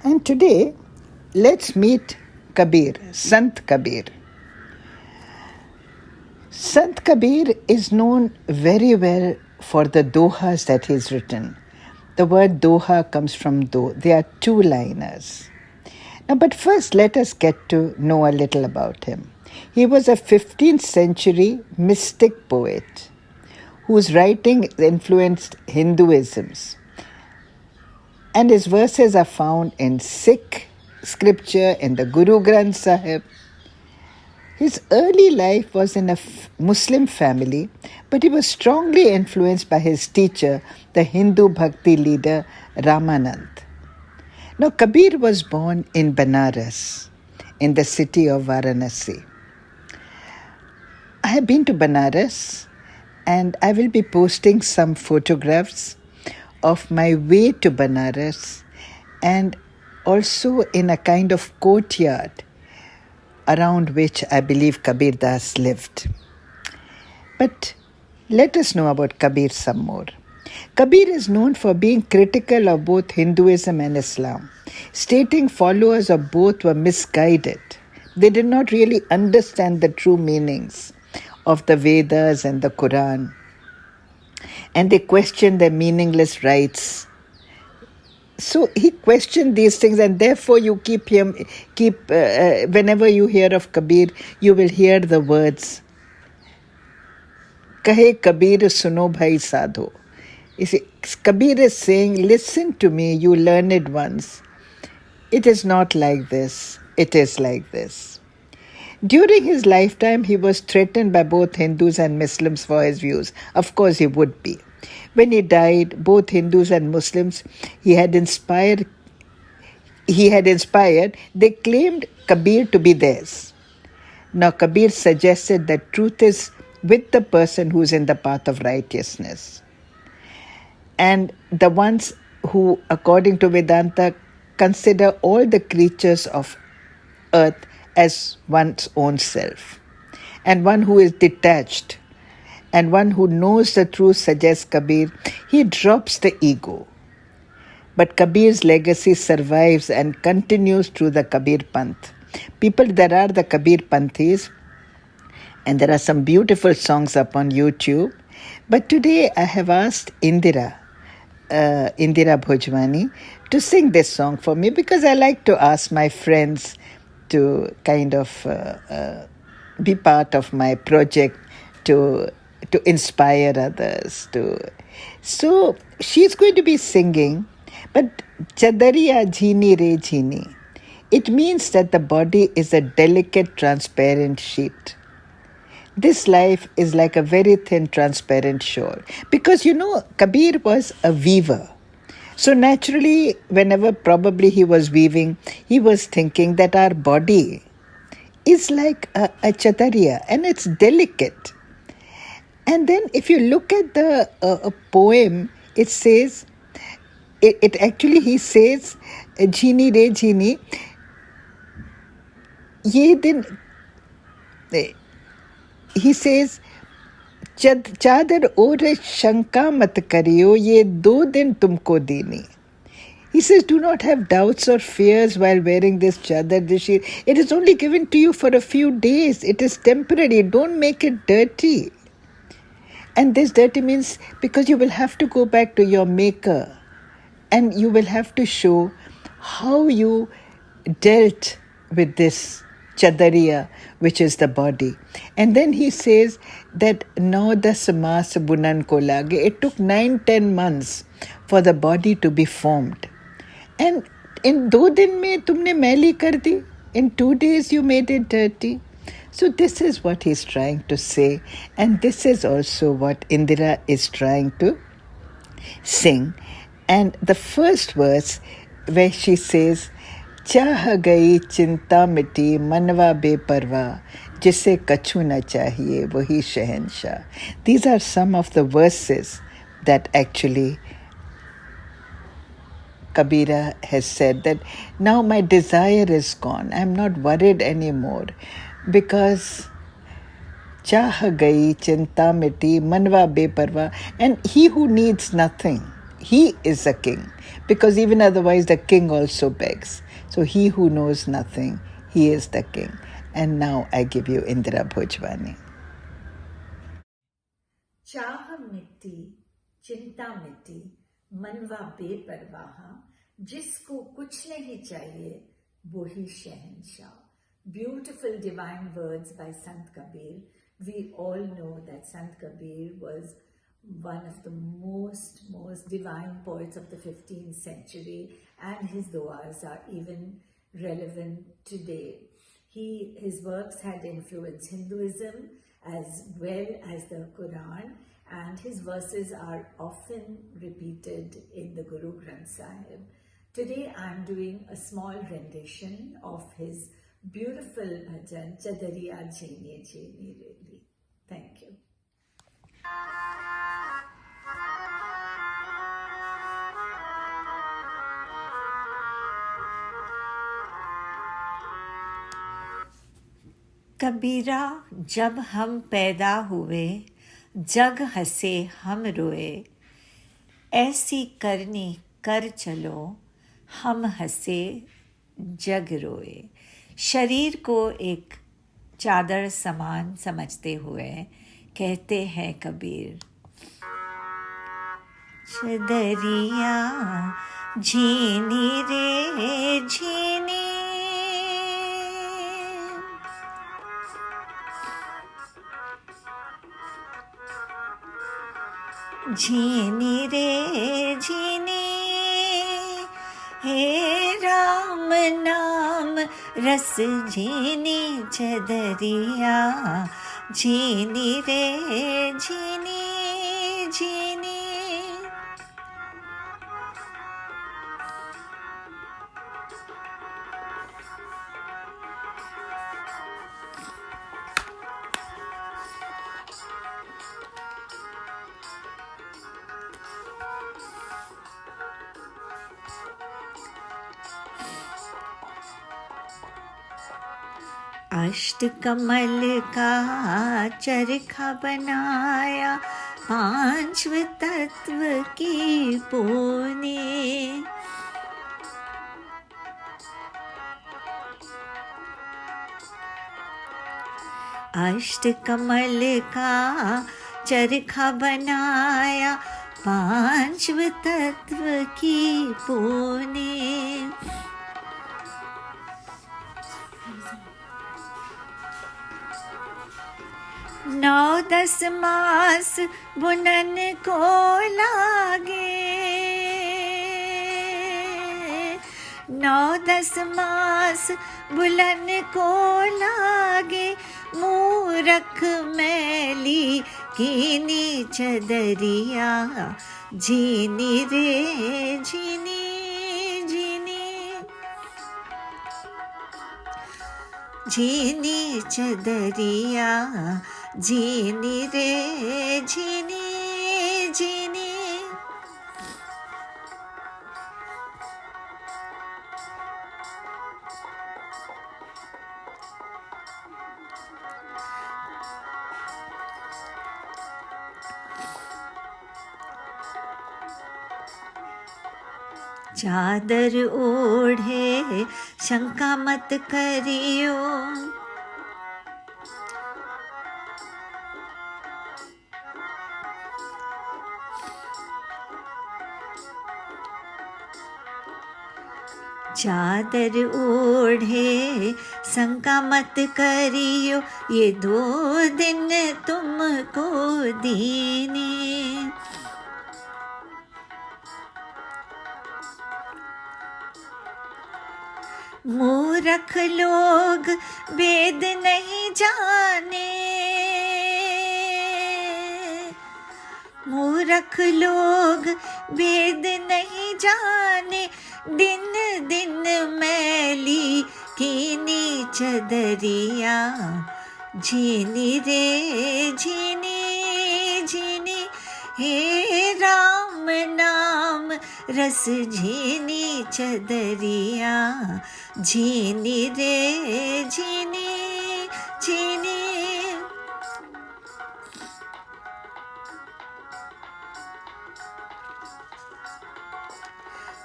And today, let's meet Kabir, Sant Kabir. Sant Kabir is known very well for the dohas that he's written. The word doha comes from do. They are two-liners. Now, but first, let us get to know a little about him. He was a 15th century mystic poet whose writing influenced Hinduisms. And his verses are found in Sikh scripture, in the Guru Granth Sahib. His early life was in a Muslim family, but he was strongly influenced by his teacher, the Hindu Bhakti leader Ramanand. Now, Kabir was born in Banaras, in the city of Varanasi. I have been to Banaras, and I will be posting some photographs of my way to Banaras, and also in a kind of courtyard around which I believe Kabir Das lived. But let us know about Kabir some more. Kabir is known for being critical of both Hinduism and Islam, stating followers of both were misguided. They did not really understand the true meanings of the Vedas and the Quran, and they questioned their meaningless rites. So he questioned these things, and therefore you whenever you hear of Kabir, you will hear the words, Kahe Kabir suno bhai sadho. You see, Kabir is saying, listen to me, you learned ones. It is not like this, it is like this. During his lifetime, he was threatened by both Hindus and Muslims for his views. Of course, he would be. When he died, both Hindus and Muslims he had inspired, they claimed Kabir to be theirs. Now, Kabir suggested that truth is with the person who is in the path of righteousness. And the ones who, according to Vedanta, consider all the creatures of earth as one's own self. And one who is detached and one who knows the truth, suggests Kabir, he drops the ego. But Kabir's legacy survives and continues through the Kabir Panth. There are the Kabir Panthis, and there are some beautiful songs up on YouTube. But today I have asked Indira Bhojwani to sing this song for me, because I like to ask my friends to kind of be part of my project, to inspire others. So she's going to be singing, but Chadariya Jhini Re Jhini. It means that the body is a delicate, transparent sheet. This life is like a very thin, transparent shawl. Because, Kabir was a weaver. So naturally, whenever probably he was weaving, he was thinking that our body is like a chadariya, and it's delicate. And then if you look at the poem, it says, he says, Jhini Re Jhini, ye din, he says, Chadar ore shanka mat kariyo, ye do din tumko dini. He says, do not have doubts or fears while wearing this chadar, this sheet. It is only given to you for a few days. It is temporary. Don't make it dirty. And this dirty means because you will have to go back to your maker, and you will have to show how you dealt with this chadariya, which is the body. And then he says that now das maas bunan ko lage. It took 9-10 months for the body to be formed. And in 2 din mein tumne maili kar di. In 2 days you made it dirty. So this is what he's trying to say, and this is also what Indira is trying to sing. And the first verse, where she says, Chah gayi chinta miti manwa beparwa, jise kachu na chahiye wahi shahenshah. These are some of the verses that actually Kabira has said, that now my desire is gone. I'm not worried anymore, because चाह गई चिंता मिटी मनवा बेपरवा. And he who needs nothing, he is a king, because even otherwise the king also begs. So he who knows nothing, he is the king. And now I give you Indira Bhojwani. चाह मिट्टी, चिंता मिट्टी, मनवा बेपरवाह, जिसको कुछ नहीं चाहिए वो ही शहंशाह. Beautiful divine words by Sant Kabir. We all know that Sant Kabir was one of the most divine poets of the 15th century, and his duas are even relevant today. His works had influenced Hinduism as well as the Quran, and his verses are often repeated in the Guru Granth Sahib. Today I am doing a small rendition of his beautiful bhajan, Chadariya Jheni Jheni Reli. Thank you. कबीरा जब हम पैदा हुए, जग हंसे हम रोए, ऐसी करनी कर चलो, हम हंसे जग रोए. शरीर को एक चादर समान समझते हुए कहते हैं कबीर, चदरिया झीनी रे झीनी, झीनी रे झीनी, हे राम नाम रस झीनी, चदरिया झीनी रे झीनी झीनी. अष्टकमल का चरखा बनाया, पांचव तत्व की पोने, अष्टकमल का चरखा बनाया, पांचव तत्व की पोने. 9-10 मास बुनन को लागे, 9-10 मास बुलन को लागे, मूरख मैली कीनी चदरिया झीनी रे झीनी झीनी, झीनी चदरिया झीनी रे झीनी झीनी. चादर ओढ़े शंका मत करियो, चादर ओढ़े शंका मत करियो, ये 2 दिन तुमको दीने. मूर्ख लोग वेद नहीं जाने, मूर्ख लोग वेद नहीं जाने, दिन दिन मैली कीनी चदरिया झीनी रे झीनी झीनी, हे राम नाम रस झीनी चदरिया झीनी रे झीनी झीनी.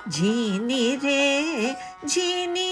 झीनी रे झीनी